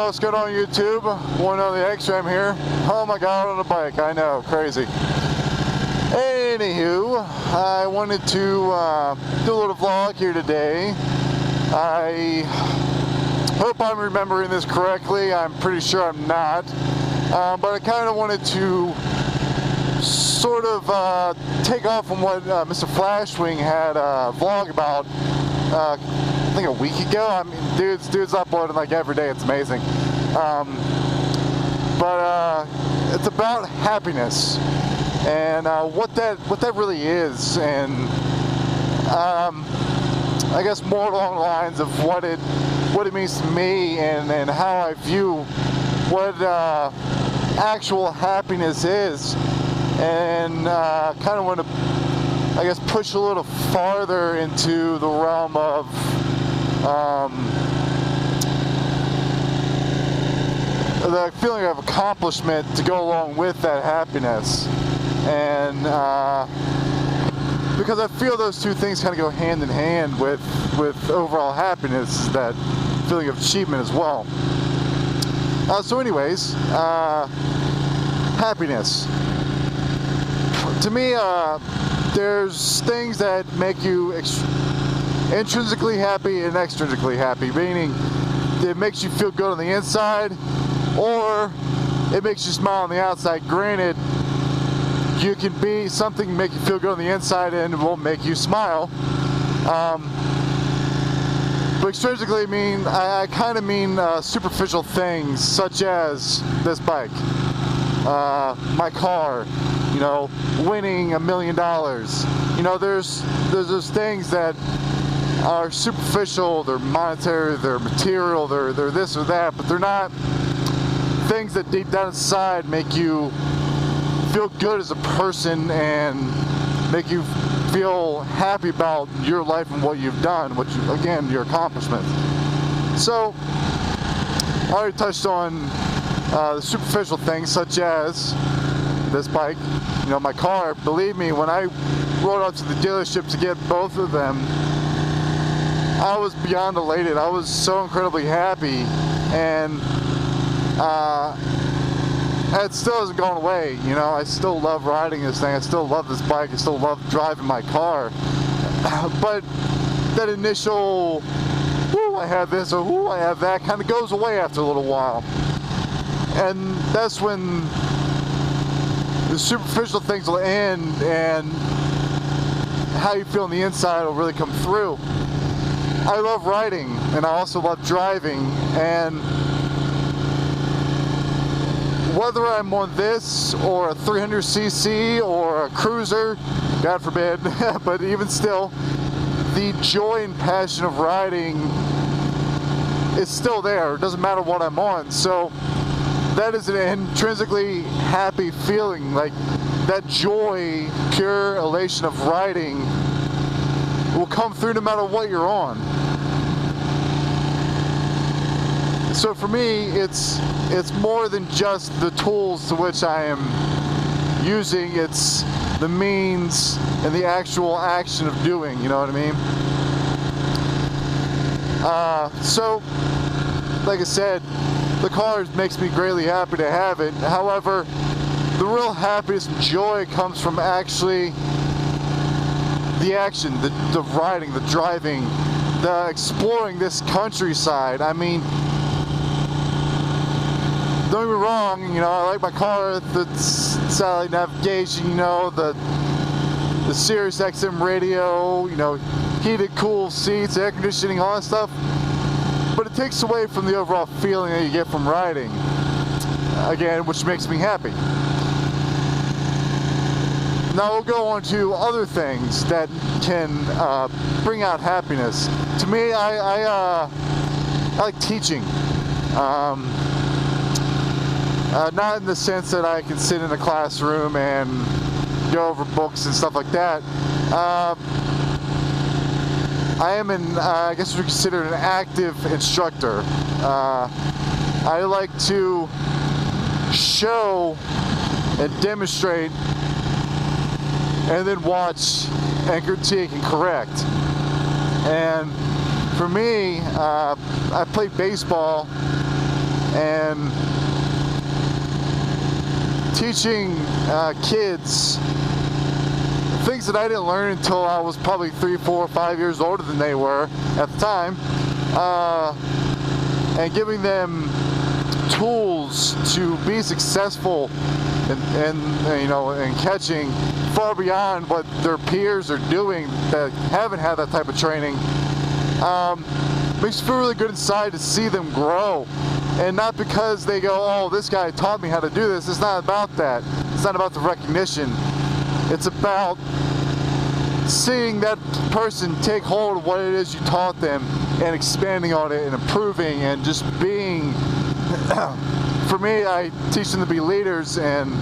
Yo, what's going on YouTube? One on the X-Ram here. Oh my god, on a bike, I know, crazy. Anywho, I wanted to do a little vlog here today. I hope I'm remembering this correctly. I'm pretty sure I'm not. But I kind of wanted to sort of take off from what Mr. Flashwing had a vlog about I think a week ago. I mean, dude's uploading like every day. It's amazing. But it's about happiness and what that really is, and I guess more along the lines of what it means to me, and how I view what actual happiness is, and kind of want to, I guess, push a little farther into the realm of the feeling of accomplishment to go along with that happiness. And because I feel those two things kind of go hand in hand with overall happiness, that feeling of achievement as well. So anyways, happiness. To me, there's things that make you intrinsically happy and extrinsically happy, meaning it makes you feel good on the inside, or it makes you smile on the outside. Granted, you can be something make you feel good on the inside and it will make you smile. But extrinsically, I kind of mean superficial things, such as this bike, my car, you know, winning $1 million. You know, there's those things that are superficial, they're monetary, they're material, they're this or that, but they're not things that deep down inside make you feel good as a person and make you feel happy about your life and what you've done, again, your accomplishments. So I already touched on the superficial things, such as this bike, you know, my car. Believe me, when I rode up to the dealership to get both of them, I was beyond elated. I was so incredibly happy, and it still hasn't gone away. You know, I still love riding this thing. I still love this bike. I still love driving my car. But that initial, "Ooh, I have this," or "Ooh, I have that," kind of goes away after a little while. And that's when the superficial things will end, and how you feel on the inside will really come through. I love riding, and I also love driving, and whether I'm on this or a 300cc or a cruiser, God forbid, but even still, the joy and passion of riding is still there. It doesn't matter what I'm on. So that is an intrinsically happy feeling. Like, that joy, pure elation of riding will come through no matter what you're on. So for me, it's more than just the tools to which I am using. It's the means and the actual action of doing, you know what I mean? So, like I said, the car makes me greatly happy to have it. However, the real happiness and joy comes from actually the action, the riding, the driving, the exploring this countryside. I mean, don't get me wrong, you know, I like my car, the satellite navigation, you know, the Sirius XM radio, you know, heated, cool seats, air conditioning, all that stuff. But it takes away from the overall feeling that you get from riding, again, which makes me happy. Now we'll go on to other things that can bring out happiness. To me, I like teaching. Not in the sense that I can sit in a classroom and go over books and stuff like that. I am I guess we consider an active instructor. I like to show and demonstrate, and then watch and critique and correct. And for me, I played baseball and teaching kids things that I didn't learn until I was probably 3, 4, 5 years older than they were at the time, and giving them tools to be successful and catching far beyond what their peers are doing that haven't had that type of training. Makes you feel really good inside to see them grow, and not because they go, oh, this guy taught me how to do this. It's not about that. It's not about the recognition. It's about seeing that person take hold of what it is you taught them and expanding on it and improving and just being. For me, I teach them to be leaders, and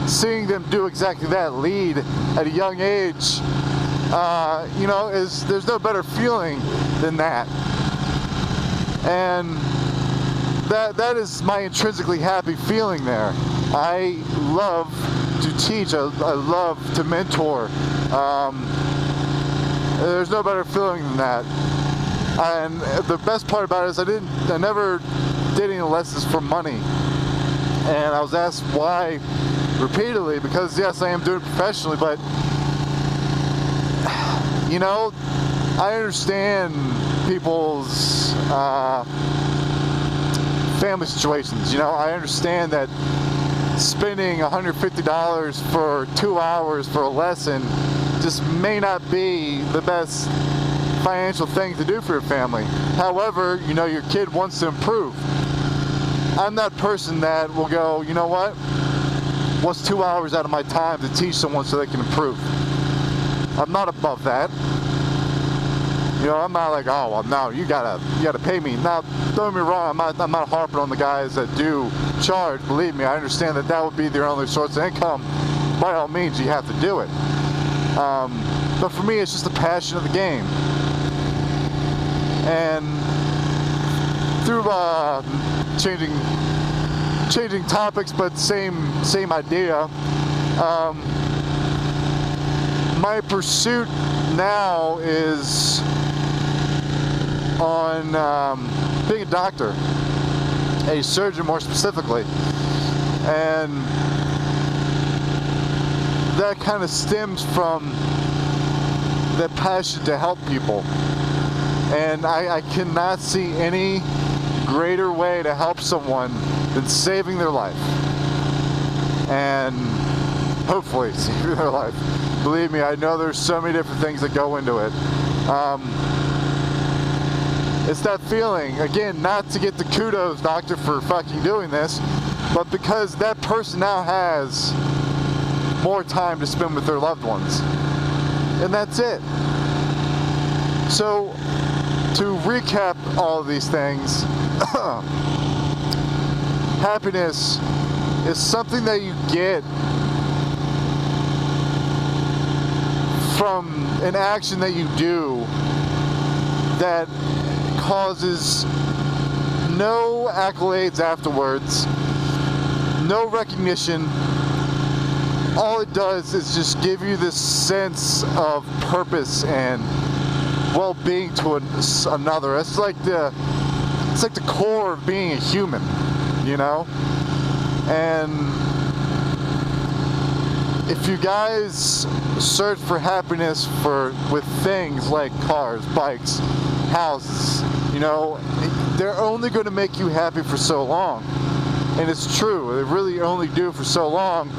seeing them do exactly that, lead at a young age, there's no better feeling than that. And that is my intrinsically happy feeling there. I love to teach. I love to mentor. There's no better feeling than that. And the best part about it is I never did any lessons for money. And I was asked why repeatedly, because yes, I am doing it professionally, but I understand people's family situations. I understand that spending $150 for 2 hours for a lesson just may not be the best financial thing to do for your family. However, your kid wants to improve. I'm that person that will go, you know what? What's 2 hours out of my time to teach someone so they can improve? I'm not above that. I'm not like, oh, well, no, you gotta pay me. Now, don't get me wrong, I'm not harping on the guys that do charge. Believe me, I understand that would be their only source of income. By all means, you have to do it. But for me, it's just the passion of the game. And through changing topics, but same idea. My pursuit now is on being a doctor, a surgeon more specifically, and that kind of stems from the passion to help people. And I cannot see any greater way to help someone than saving their life, and hopefully saving their life. Believe me, I know there's so many different things that go into it. It's that feeling, again, not to get the kudos, doctor, for fucking doing this, but because that person now has more time to spend with their loved ones. And that's it. So, to recap all of these things, happiness is something that you get from an action that you do that causes no accolades afterwards, no recognition. All it does is just give you this sense of purpose and well-being to another. It's like the core of being a human, And if you guys search for happiness with things like cars, bikes, houses, they're only going to make you happy for so long. And it's true, they really only do for so long.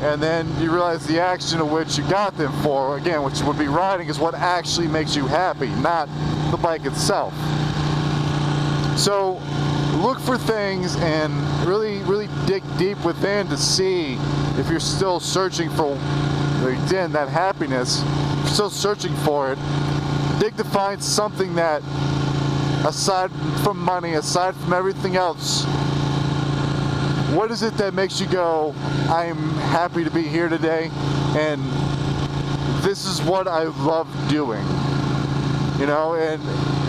And then you realize the action of which you got them for, again, which would be riding, is what actually makes you happy, not the bike itself. So look for things and really, really dig deep within to see if you're still searching for, again, that happiness. If you're still searching for it, dig to find something that, aside from money, aside from everything else, what is it that makes you go, I'm happy to be here today, and this is what I love doing, and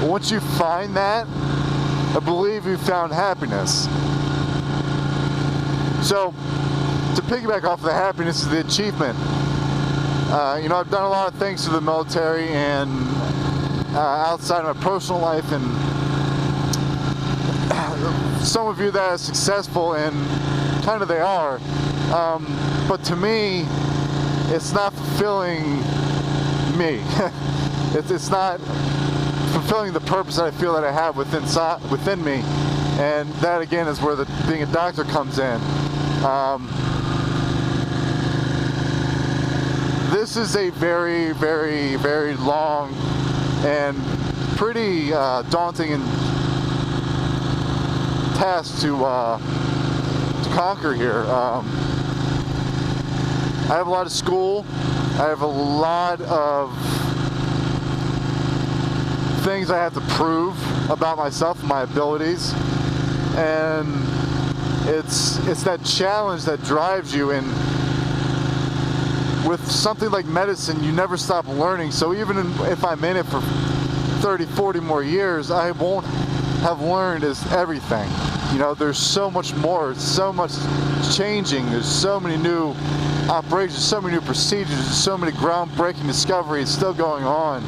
once you find that, I believe you found happiness. So, to piggyback off of the happiness is the achievement. I've done a lot of things through the military and outside of my personal life, and some of you that are successful, and kind of they are, but to me, it's not fulfilling me. It's not fulfilling the purpose that I feel that I have within me, and that again is where being a doctor comes in. This is a very, very, very long and pretty daunting task to conquer here. I have a lot of school. I have a lot of things I have to prove about myself and my abilities, and it's that challenge that drives you. And with something like medicine, you never stop learning. So even if I'm in it for 30, 40 more years, I won't have learned everything. You know, there's so much more, so much changing, there's so many new operations, so many new procedures, so many groundbreaking discoveries still going on.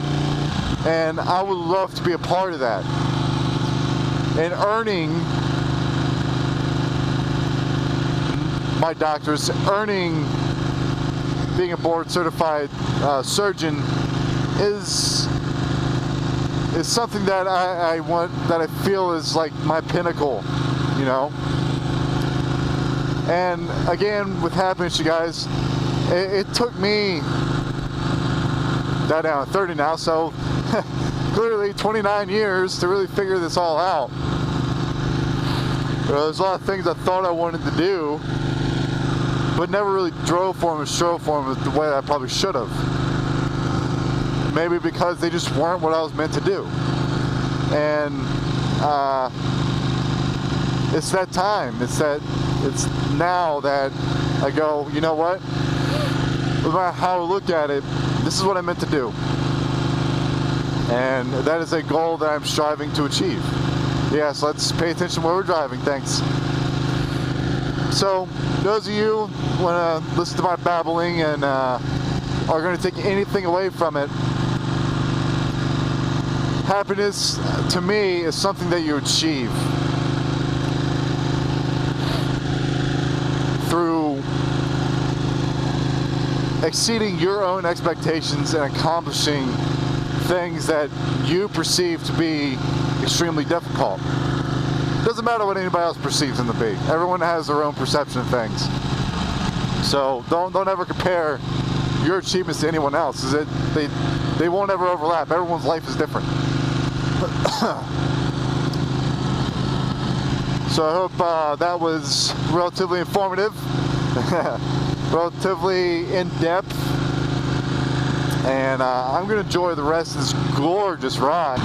And I would love to be a part of that. And earning my doctors, earning being a board certified surgeon is something that I want, that I feel is like my pinnacle, you know. And again, with happiness, you guys, it took me, I'm 30 now, so clearly 29 years to really figure this all out. There's a lot of things I thought I wanted to do, but never really drove for them and strove for them the way that I probably should have. Maybe because they just weren't what I was meant to do. And it's that time. It's now that I go, you know what? No matter how I look at it, this is what I meant to do. And that is a goal that I'm striving to achieve. Yes, let's pay attention where we're driving. Thanks. So, those of you who want to listen to my babbling and are going to take anything away from it, happiness to me is something that you achieve through exceeding your own expectations and accomplishing things that you perceive to be extremely difficult. Doesn't matter what anybody else perceives them to be. Everyone has their own perception of things. So don't ever compare your achievements to anyone else's. They won't ever overlap. Everyone's life is different. So I hope that was relatively informative, relatively in-depth, and I'm going to enjoy the rest of this gorgeous ride.